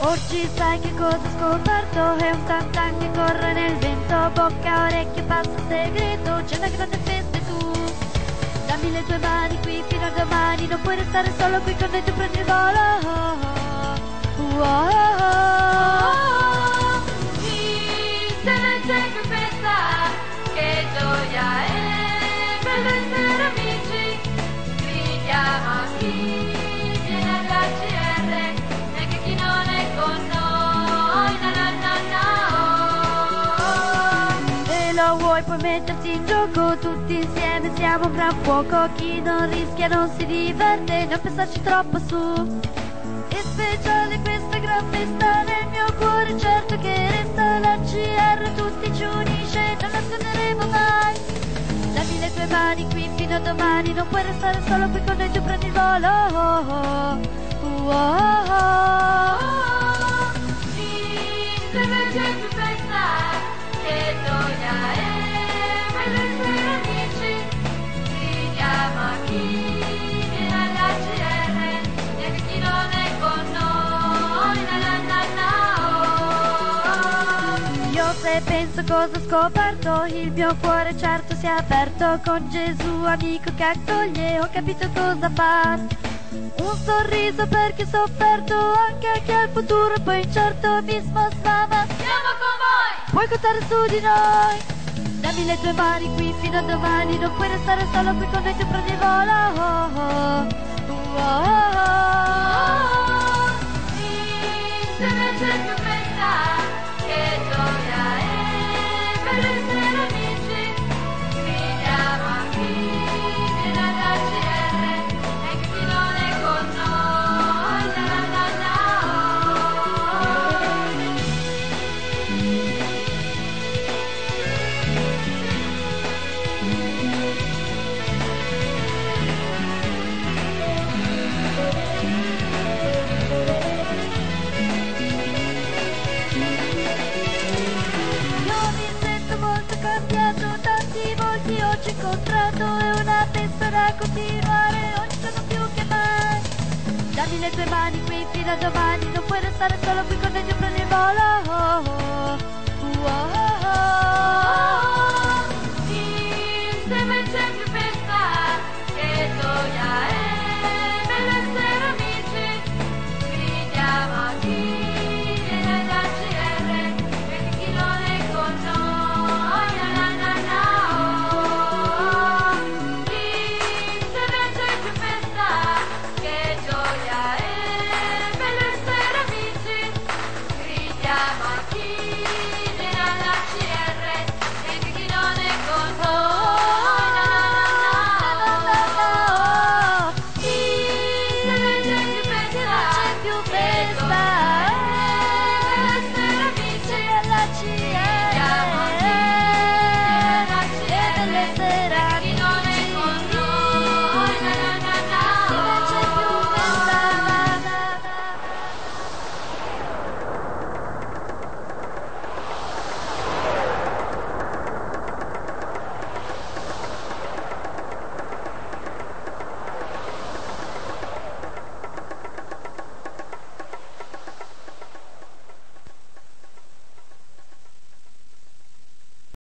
Oggi sai che cosa ho scoperto? È un tantan che corre nel vento, bocca, orecchie, passa segreto, c'è una grande festa e tu dammi le tue mani qui fino a domani, non puoi restare solo qui con noi, tu prendi il volo. Insieme c'è più festa, che gioia è, bello essere amici, gridiamo a chi viene alla CR, e anche chi non è con noi, na na na na oh. Se lo vuoi puoi metterti in gioco, tutti insieme siamo un gran fuoco, chi non rischia non si diverte, non pensarci troppo su. È speciale questa gran festa, nel mio cuore certo che resta la CR, tutti ci unisce, non nasconderemo mai. Dammi le tue mani qui fino a domani, non puoi restare solo qui con noi, tu prendi il volo. Insieme c'è più festa, che gioia è, bello essere amici, gridiamo a chi viene alla CR, e anche chi non è con noi, na na na na oh. Io se penso cosa ho scoperto, il mio cuore certo si è aperto, con Gesù amico che accoglie, ho capito cosa far. Un sorriso per chi ha sofferto, anche a chi ha il futuro poi incerto, mismo mamma, Siamo con voi! puoi contare su di noi. Dammi le tue mani qui fino a domani, non puoi restare solo qui con noi, tu prendi il volo. Insieme c'è più festa, che gioia è, bello essere amici, gridiamo a chi viene alla CR, e anche chi non è con noi, na na na Io mi sento molto cambiato, tanti volti ho incontrato, è una festa da continuare ogni giorno più che mai. Dammi le tue mani qui fino a domani, non puoi restare solo qui con noi, tu prendi il volo.